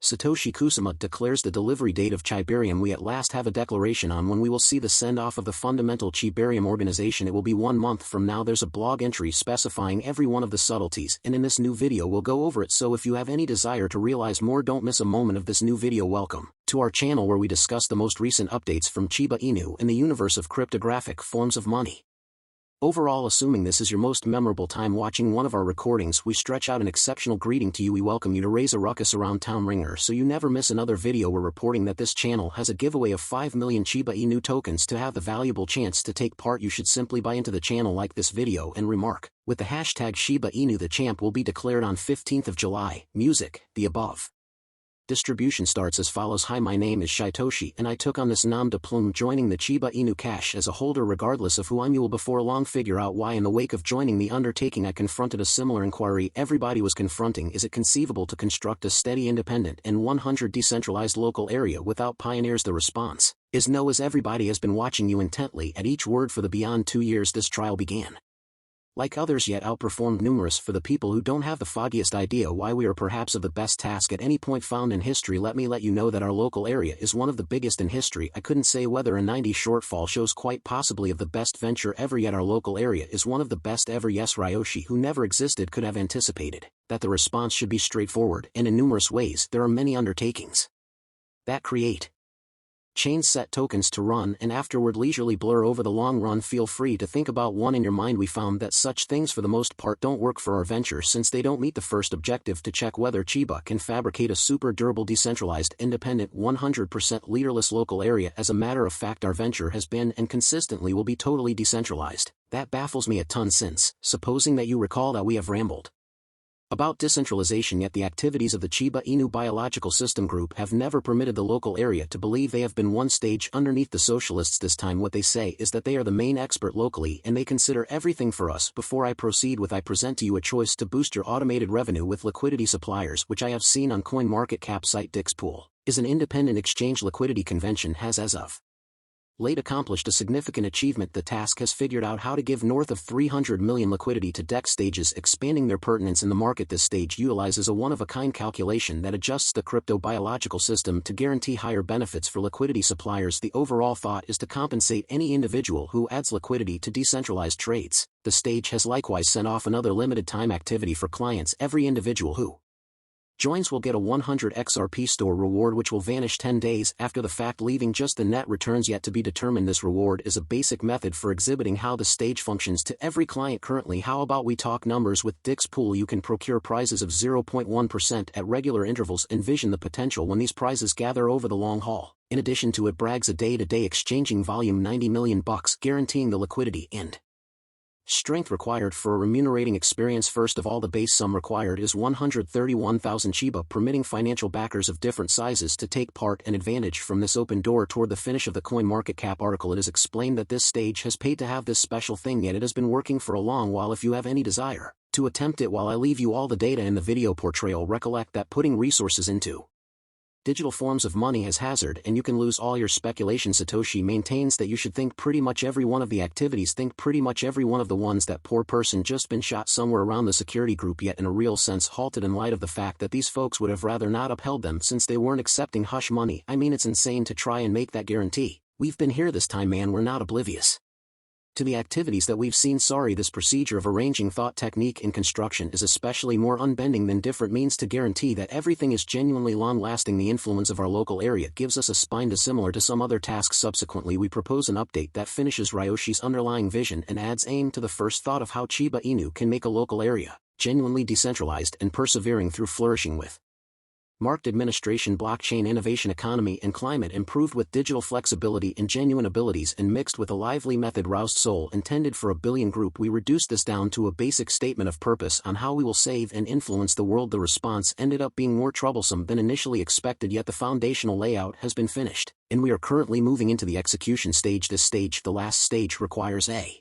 Satoshi Kusama declares the delivery date of Chibarium. We at last have a declaration on when we will see the send-off of the fundamental Chibarium organization. It will be 1 month from now. There's a blog entry specifying every one of the subtleties, and in this new video we'll go over it, so if you have any desire to realize more, don't miss a moment of this new video. Welcome to our channel where we discuss the most recent updates from Shiba Inu in the universe of cryptographic forms of money. Overall, assuming this is your most memorable time watching one of our recordings, we stretch out an exceptional greeting to you. We welcome you to raise a ruckus around town ringer so you never miss another video. We're reporting that this channel has a giveaway of 5 million Shiba Inu tokens. To have the valuable chance to take part, you should simply buy into the channel, like this video, and remark with the hashtag Shiba Inu. The champ will be declared on 15th of July. Music, the above distribution starts as follows. Hi, my name is Shitoshi and I took on this nom de plume, joining the Shiba Inu Cash as a holder. Regardless of who I'm, you will before long figure out why. In the wake of joining the undertaking, I confronted a similar inquiry everybody was confronting. Is it conceivable to construct a steady, independent, and 100% decentralized local area without pioneers? The response is no, as everybody has been watching you intently at each word for the beyond 2 years this trial began. Like others, yet outperformed numerous. For the people who don't have the foggiest idea why we are perhaps of the best task at any point found in history, let me let you know that our local area is one of the biggest in history. I couldn't say whether a 90 shortfall shows quite possibly of the best venture ever, yet our local area is one of the best ever. Yes, Ryoshi, who never existed, could have anticipated that the response should be straightforward, and in numerous ways there are many undertakings that create chain set tokens to run and afterward leisurely blur over the long run. Feel free to think about one in your mind. We found that such things for the most part don't work for our venture, since they don't meet the first objective to check whether Shiba can fabricate a super durable, decentralized, independent, 100% leaderless local area. As a matter of fact, our venture has been and consistently will be totally decentralized. That baffles me a ton, since, supposing that you recall that we have rambled about decentralization, yet the activities of the Shiba Inu biological system group have never permitted the local area to believe they have been one stage underneath the socialists. This time what they say is that they are the main expert locally and they consider everything for us. Before I proceed with, I present to you a choice to boost your automated revenue with liquidity suppliers, which I have seen on CoinMarketCap site. Dixpool is an independent exchange liquidity convention, has as of late accomplished a significant achievement. The task has figured out how to give north of 300 million liquidity to DEX stages, expanding their pertinence in the market. This stage utilizes a one-of-a-kind calculation that adjusts the crypto biological system to guarantee higher benefits for liquidity suppliers. The overall thought is to compensate any individual who adds liquidity to decentralized trades. The stage has likewise sent off another limited time activity for clients. Every individual who joins will get a 100 XRP store reward, which will vanish 10 days after the fact, leaving just the net returns yet to be determined. This reward is a basic method for exhibiting how the stage functions to every client currently. How about we talk numbers? With Dixpool you can procure prizes of 0.1% at regular intervals. Envision the potential when these prizes gather over the long haul. In addition to it, brags a day-to-day exchanging volume, 90 million bucks, guaranteeing the liquidity and strength required for a remunerating experience. First of all, the base sum required is 131,000 Shiba, permitting financial backers of different sizes to take part and advantage from this open door toward the finish of the CoinMarketCap article. It is explained that this stage has paid to have this special thing, yet it has been working for a long while. If you have any desire to attempt it, while I leave you all the data in the video portrayal, recollect that putting resources into digital forms of money has hazard and you can lose all your speculation. Satoshi maintains that you should think pretty much every one of the activities, think pretty much every one of the ones. That poor person just been shot somewhere around the security group, yet in a real sense halted in light of the fact that these folks would have rather not upheld them since they weren't accepting hush money. I mean, it's insane to try and make that guarantee. We've been here this time, man. We're not oblivious to the activities that we've seen. Sorry, this procedure of arranging thought technique in construction is especially more unbending than different means to guarantee that everything is genuinely long-lasting. The influence of our local area gives us a spine dissimilar to some other tasks. Subsequently, we propose an update that finishes Ryoshi's underlying vision and adds aim to the first thought of how Shiba Inu can make a local area genuinely decentralized and persevering through flourishing with marked administration, blockchain innovation, economy and climate, improved with digital flexibility and genuine abilities, and mixed with a lively method roused soul intended for a billion group. We reduced this down to a basic statement of purpose on how we will save and influence the world. The response ended up being more troublesome than initially expected, yet the foundational layout has been finished, and we are currently moving into the execution stage. This stage, the last stage, requires a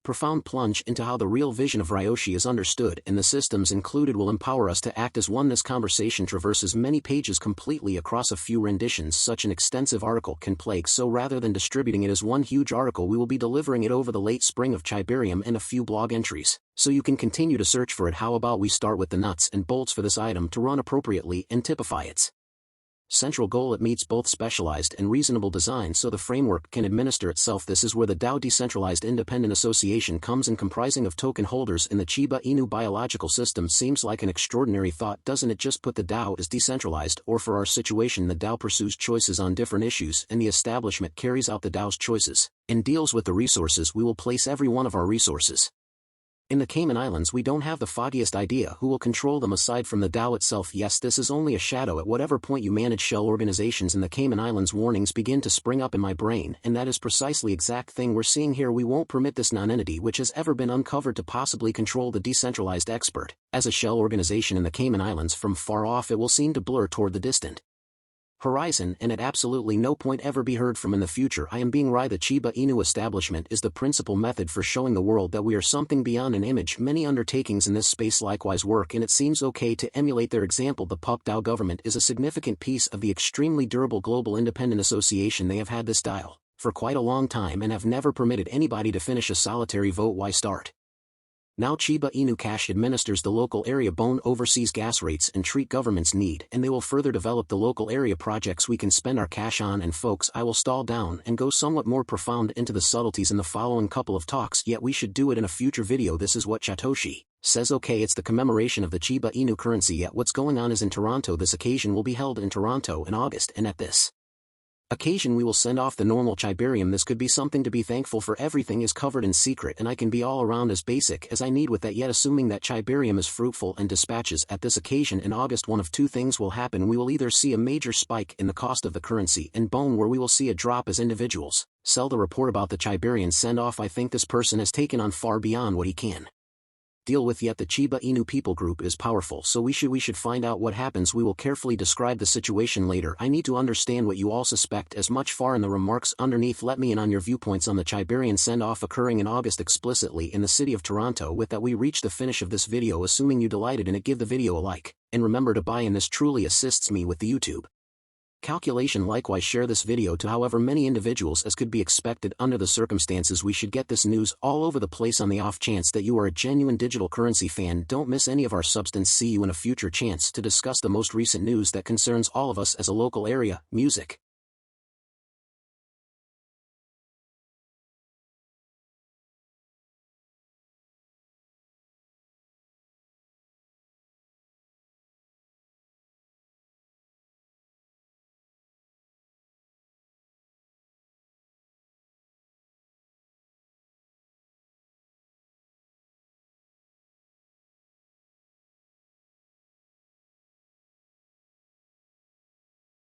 Profound plunge into how the real vision of Ryoshi is understood and the systems included will empower us to act as one. This conversation traverses many pages completely across a few renditions. Such an extensive article can plague, so rather than distributing it as one huge article, we will be delivering it over the late spring of Shibarium and a few blog entries, so you can continue to search for it. How about we start with the nuts and bolts for this item to run appropriately and typify its central goal. It meets both specialized and reasonable design so the framework can administer itself. This is where the DAO Decentralized Independent Association comes in, comprising of token holders in the Shiba Inu biological system. Seems like an extraordinary thought, doesn't it? Just put the DAO as decentralized, or for our situation the DAO pursues choices on different issues and the establishment carries out the DAO's choices and deals with the resources. We will place every one of our resources in the Cayman Islands. We don't have the foggiest idea who will control them aside from the DAO itself. Yes, this is only a shadow at whatever point you manage shell organizations in the Cayman Islands. Warnings begin to spring up in my brain, and that is precisely exact thing we're seeing here. We won't permit this non-entity which has ever been uncovered to possibly control the decentralized expert. As a shell organization in the Cayman Islands, from far off it will seem to blur toward the distant horizon and at absolutely no point ever be heard from in the future. I am being right. The Shiba Inu establishment is the principal method for showing the world that we are something beyond an image. Many undertakings in this space likewise work, and it seems okay to emulate their example. The Pup DAO government is a significant piece of the extremely durable global independent association. They have had this style for quite a long time and have never permitted anybody to finish a solitary vote. Why start now? Shiba Inu Cash administers the local area bone, oversees gas rates and treat government's need, and they will further develop the local area projects we can spend our cash on. And folks, I will stall down and go somewhat more profound into the subtleties in the following couple of talks, yet we should do it in a future video. This is what Satoshi says. Okay, it's the commemoration of the Shiba Inu currency, yet what's going on is in Toronto. This occasion will be held in Toronto in August, and at this occasion we will send off the normal Shibarium. This could be something to be thankful for. Everything is covered in secret and I can be all around as basic as I need with that, yet assuming that Shibarium is fruitful and dispatches at this occasion in August, one of two things will happen. We will either see a major spike in the cost of the currency and bone, where we will see a drop as individuals sell the report about the Shibarian send off. I think this person has taken on far beyond what he can deal with, yet the Shiba Inu people group is powerful, so we should find out what happens. We will carefully describe the situation later. I need to understand what you all suspect as much. Far in the remarks underneath, let me in on your viewpoints on the Shibarian send-off occurring in August explicitly in the city of Toronto. With that, we reach the finish of this video. Assuming you delighted in it, give the video a like, and remember to buy in. This truly assists me with the YouTube calculation. Likewise, share this video to however many individuals as could be expected under the circumstances. We should get this news all over the place on the off chance that you are a genuine digital currency fan. Don't miss any of our substance. See you in a future chance to discuss the most recent news that concerns all of us as a local area, music,